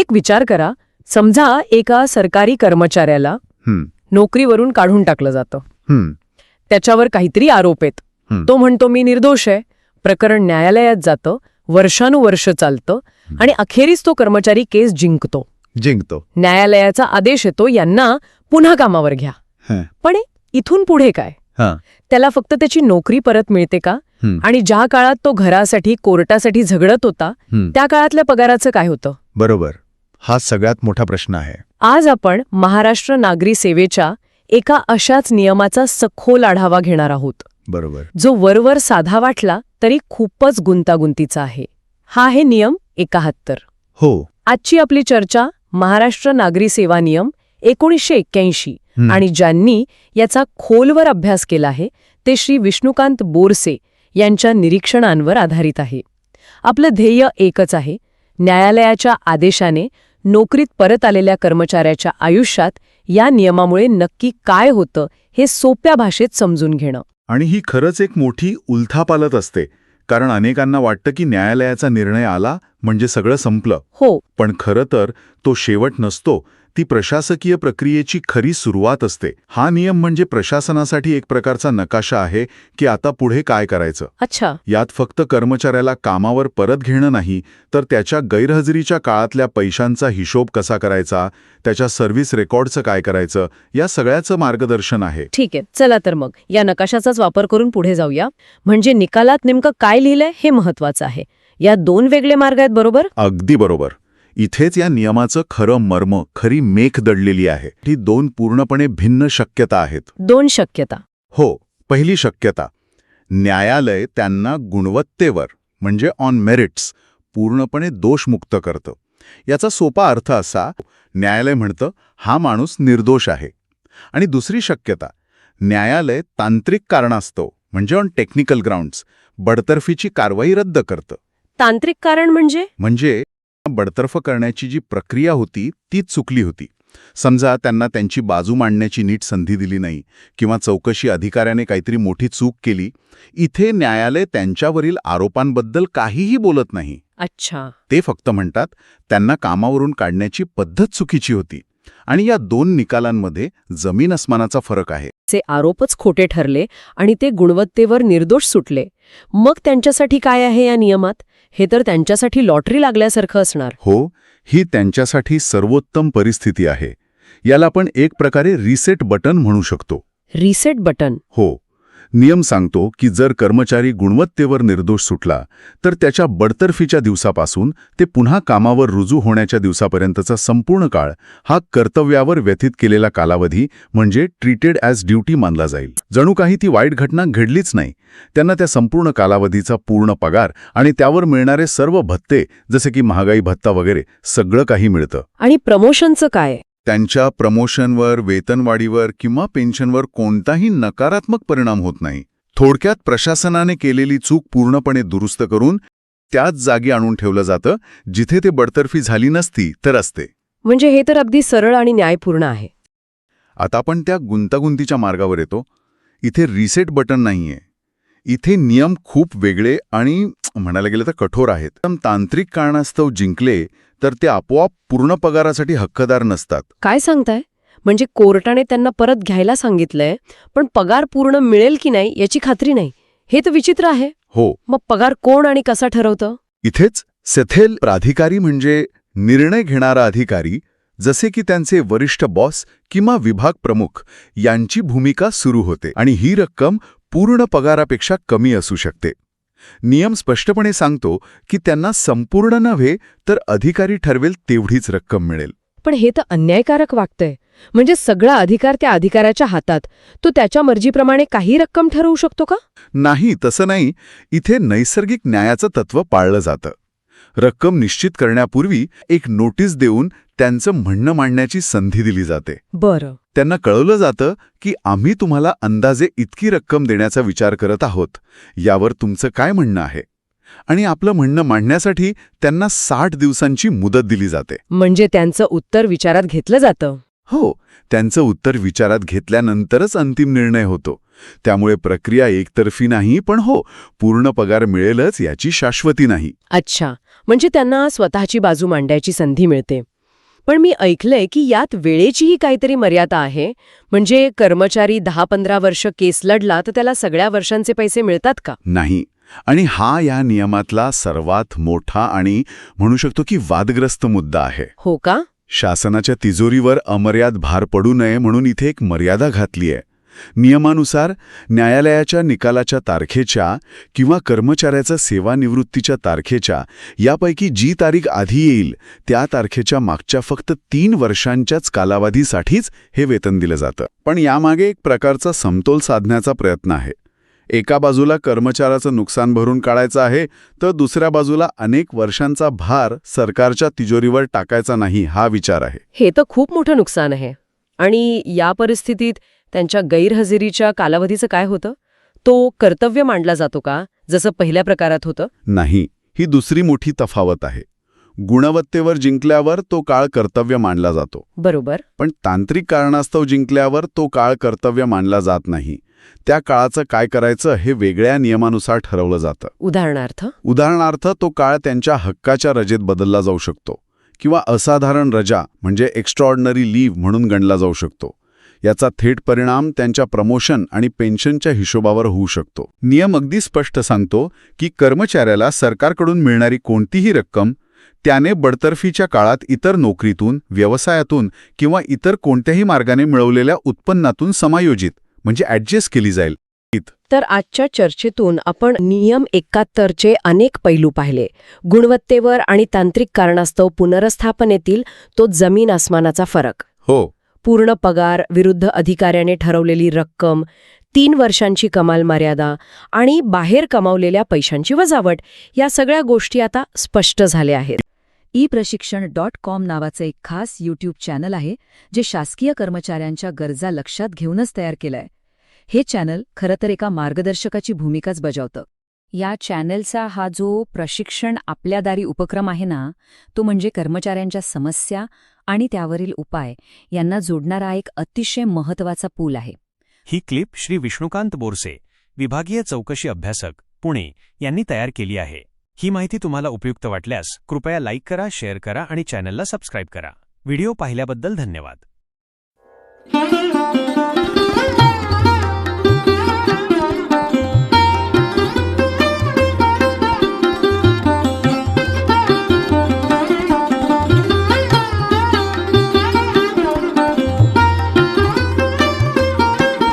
एक विचार करा, समजा एका सरकारी कर्मचाऱ्याला नोकरीवरून काढून टाकलं जातं. त्याच्यावर काहीतरी आरोप आहेत. तो म्हणतो मी निर्दोष आहे. प्रकरण न्यायालयात जातं, वर्षानुवर्ष चालतं आणि अखेरीस तो कर्मचारी केस जिंकतो. न्यायालयाचा आदेश येतो, यांना पुन्हा कामावर घ्या. पण इथून पुढे काय? त्याला फक्त त्याची नोकरी परत मिळते का? आणि ज्या काळात तो घरासाठी कोर्टासाठी झगडत होता त्या काळातल्या पगाराचं काय होतं? बरोबर, हा सगळ्यात मोठा प्रश्न आहे. आज आपण महाराष्ट्र नागरी सेवेच्या एका अशाच नियमाचा सखोल आढावा घेणार आहोत. बरोबर. जो वरवर साधा वाटला तरी खूपच गुंतागुंतीचा आहे. हा आहे नियम 71. हो. आजची आपली चर्चा महाराष्ट्र नागरी सेवा नियम 1981 आणि ज्यांनी याचा खोलवर अभ्यास केला आहे ते श्री विष्णुकांत बोरसे यांच्या निरीक्षणांवर आधारित आहे. आपलं ध्येय एकच आहे, न्यायालयाच्या आदेशाने नोकरीत परत आलेल्या कर्मचाऱ्याच्या आयुष्यात या नियमामुळे नक्की काय होतं हे सोप्या भाषेत समजून घेणं. आणि ही खरंच एक मोठी उलथापालथ असते, कारण अनेकांना वाटतं की न्यायालयाचा निर्णय आला म्हणजे सगळं संपलं. हो. पण खरं तर तो शेवट नसतो, ती प्रशासकीय प्रक्रियेची खरी सुरुवात असते. हा नियम म्हणजे प्रशासनासाठी एक प्रकारचा नकाशा आहे की आता पुढे काय करायचं. अच्छा. यात फक्त कर्मचाऱ्याला कामावर परत घेणं नाही, तर त्याच्या गैरहजेरीच्या काळातल्या पैशांचा हिशोब कसा करायचा, त्याच्या सर्व्हिस रेकॉर्डचं काय करायचं, या सगळ्याचं मार्गदर्शन आहे. ठीक आहे, चला तर मग या नकाशाचाच वापर करून पुढे जाऊया. म्हणजे निकालात नेमकं काय लिहिलंय हे महत्वाचं आहे. या दोन वेगळे मार्ग आहेत, बरोबर? अगदी बरोबर. इथेच या नियमाचं खरं मर्म, खरी मेख दडलेली आहे. ही दोन पूर्णपणे भिन्न शक्यता आहेत. दोन शक्यता? हो. पहिली शक्यता, न्यायालय त्यांना गुणवत्तेवर म्हणजे ऑन मेरिट्स पूर्णपणे दोषमुक्त करतं. याचा सोपा अर्थ असा, न्यायालय म्हणतं हा माणूस निर्दोष आहे. आणि दुसरी शक्यता, न्यायालय तांत्रिक कारणास्तव म्हणजे ऑन टेक्निकल ग्राउंड्स बडतर्फीची कारवाई रद्द करतं. तांत्रिक कारण म्हणजे बडतर्फ करण्याची जी प्रक्रिया होती तीच चुकली होती. समजा त्यांना त्यांची बाजू मांडण्याची नीट संधी दिली नाही किंवा चौकशी अधिकाऱ्याने काहीतरी मोठी चूक केली. इथे न्यायालय त्यांच्यावरील आरोपांबद्दल काहीही बोलत नाही. अच्छा. ते फक्त म्हणतात त्यांना कामावरून काढण्याची पद्धत चुकीची होती. आणि या दोन निकालांमध्ये जमीन अस्मानाचा फरक आहे. जे आरोपच खोटे ठरले आणि ते गुणवत्तेवर निर्दोष सुटले, मग त्यांच्यासाठी काय आहे या नियमात? हे तर त्यांच्यासाठी लॉटरी लागल्यासारखं असणार. हो, ही त्यांच्यासाठी सर्वोत्तम परिस्थिती आहे. याला आपण एक प्रकारे रिसेट बटन म्हणू शकतो. Reset button? हो. नियम सांगतो की जर कर्मचारी गुणवत्तेवर निर्दोष सुटला तर त्याच्या बडतर्फीच्या दिवसापासून ते पुन्हा कामावर रुजू होण्याच्या दिवसापर्यंतचा संपूर्ण काळ हा कर्तव्यावर व्यतीत केलेला कालावधी म्हणजे ट्रीटेड ॲज ड्युटी मानला जाईल. जणू काही ती वाईट घटना घडलीच नाही. त्यांना त्या संपूर्ण कालावधीचा पूर्ण पगार आणि त्यावर मिळणारे सर्व भत्ते, जसे की महागाई भत्ता वगैरे, सगळं काही मिळतं. आणि प्रमोशनचं काय? त्यांच्या प्रमोशनवर, वेतनवाढीवर किंवा पेन्शनवर कोणताही नकारात्मक परिणाम होत नाही. थोडक्यात प्रशासनाने केलेली चूक पूर्णपणे दुरुस्त करून त्याच जागी आणून ठेवलं जातं जिथे ते बडतर्फी झाली नसती तर असते. म्हणजे हे तर अगदी सरळ आणि न्यायपूर्ण आहे. आता आपण त्या गुंतागुंतीच्या मार्गावर येतो. इथे रिसेट बटन नाहीये. इथे नियम खूप वेगळे आणि म्हणायला गेलं तर कठोर आहेत. तांत्रिक कारणास्तव जिंकले तर ते आपोआप पूर्ण पगारासाठी हक्कदार नसतात. काय सांगताय? म्हणजे कोर्टाने त्यांना परत घ्यायला सांगितलंय, पण पगार पूर्ण मिळेल की नाही याची खात्री नाही. हे तर विचित्र आहे. हो. मग पगार कोण आणि कसा ठरवतं? इथेच सेथेल प्राधिकारी म्हणजे निर्णय घेणारा अधिकारी, जसे की त्यांचे वरिष्ठ बॉस किंवा विभाग प्रमुख, यांची भूमिका सुरू होते. आणि ही रक्कम पूर्ण पगारापेक्षा कमी असू शकते. नियम स्पष्टपणे सांगतो की त्यांना संपूर्ण नव्हे तर अधिकारी ठरवेल तेवढीच रक्कम मिळेल. पण हे तर अन्यायकारक वाटतंय. म्हणजे सगळा अधिकार त्या अधिकाऱ्याच्या हातात, तो त्याच्या मर्जीप्रमाणे काही रक्कम ठरवू शकतो का? नाही, तसं नाही. इथे नैसर्गिक न्यायाचं तत्व पाळलं जातं. रक्कम निश्चित करण्यापूर्वी एक नोटीस देऊन त्यांचं म्हणणं मांडण्याची संधी दिली जाते. बरं. त्यांना कळवलं जातं की आम्ही तुम्हाला अंदाजे इतकी रक्कम देण्याचा विचार करत आहोत, यावर तुमचं काय म्हणणं आहे. आणि आपलं म्हणणं मांडण्यासाठी त्यांना 60 दिवसांची मुदत दिली जाते. म्हणजे त्यांचं उत्तर विचारात घेतलं जातं? हो, त्यांचं उत्तर विचारात घेतल्यानंतरच अंतिम निर्णय होतो. त्यामुळे प्रक्रिया एकतर्फी नाही, पण हो, पूर्ण पगार मिळेलच याची शाश्वती नाही. अच्छा, म्हणजे त्यांना स्वतःची बाजू मांडायची संधी मिळते. पण मी ऐकलंय की यात वेळेचीही काहीतरी मर्यादा आहे. म्हणजे कर्मचारी 10-15 वर्ष केस लढला तर त्याला सगळ्या वर्षांचे पैसे मिळतात का? नाही. आणि हा या नियमातला सर्वात मोठा आणि म्हणू शकतो की वादग्रस्त मुद्दा आहे. हो का? शासनाच्या तिजोरीवर अमर्याद भार पडू नये म्हणून इथे एक मर्यादा घातली आहे. नियमानुसार न्यायालयाच्या निकालाच्या तारखेच्या किंवा कर्मचाऱ्याच्या सेवानिवृत्तीच्या तारखेच्या यापैकी जी तारीख आधी येईल त्या तारखेच्या मागच्या फक्त 3 वर्षांच्याच कालावधीसाठीच हे वेतन दिलं जातं. पण यामागे एक प्रकारचा समतोल साधण्याचा प्रयत्न आहे. एका बाजूला कर्मचाऱ्याचं नुकसान भरून काढायचं आहे, तर दुसऱ्या बाजूला अनेक वर्षांचा भार सरकारच्या तिजोरीवर टाकायचा नाही हा विचार आहे. हे तर खूप मोठं नुकसान आहे. आणि या परिस्थितीत त्यांच्या गैरहजेरीच्या कालावधीचं काय होतं? तो कर्तव्य मानला जातो का, जसं पहिल्या प्रकारात होतं? नाही, ही दुसरी मोठी तफावत आहे. गुणवत्तेवर जिंकल्यावर तो काळ कर्तव्य मानला जातो. बरोबर. पण तांत्रिक कारणास्तव जिंकल्यावर तो काळ कर्तव्य मानला जात नाही. त्या काळाचं काय करायचं हे वेगळ्या नियमानुसार ठरवलं जातं. उदाहरणार्थ तो काळ त्यांच्या हक्काच्या रजेत बदलला जाऊ शकतो किंवा असाधारण रजा म्हणजे एक्स्ट्रॉर्डनरी लीव्ह म्हणून गणला जाऊ शकतो. याचा थेट परिणाम त्यांच्या प्रमोशन आणि पेन्शनच्या हिशोबावर होऊ शकतो. नियम अगदी स्पष्ट सांगतो की कर्मचाऱ्याला सरकारकडून मिळणारी कोणतीही रक्कम त्याने बडतर्फीच्या काळात इतर नोकरीतून, व्यवसायातून किंवा इतर कोणत्याही मार्गाने मिळवलेल्या उत्पन्नातून समायोजित म्हणजे ॲडजस्ट केली जाईल. तर आजच्या चर्चेतून आपण नियम 71चे अनेक पैलू पाहिले. गुणवत्तेवर आणि तांत्रिक कारणास्तव पुनर्स्थापनेतील तो जमीन आसमानाचा फरक. हो. पूर्ण पगार विरुद्ध अधिकाऱ्याने ठरवलेली रक्कम, 3 वर्षांची कमाल मर्यादा आणि बाहेर कमावलेल्या पैशांची वजावट, या सगळ्या गोष्टी आता स्पष्ट झाल्या आहेत. ePrashikshण.com नावाचं एक खास यूट्यूब चॅनल आहे जे शासकीय कर्मचाऱ्यांच्या गरजा लक्षात घेऊनच तयार केलंय. हे चॅनल खरं तर एका मार्गदर्शकाची भूमिकाच बजावतं. या चॅनलचा हा जो प्रशिक्षण आपल्या दारी उपक्रम आहे ना, तो म्हणजे कर्मचाऱ्यांच्या समस्या आणि त्यावरील उपाय यांना जोडणारा एक अतिशय महत्त्वाचा पूल आहे. ही क्लिप श्री विष्णुकांत बोरसे, विभागीय चौकशी अभ्यासक, पुणे यांनी तयार केली आहे. ही माहिती तुम्हाला उपयुक्त वाटल्यास कृपया लाईक करा, शेअर करा आणि चॅनलला सबस्क्राईब करा. व्हिडिओ पाहिल्याबद्दल धन्यवाद.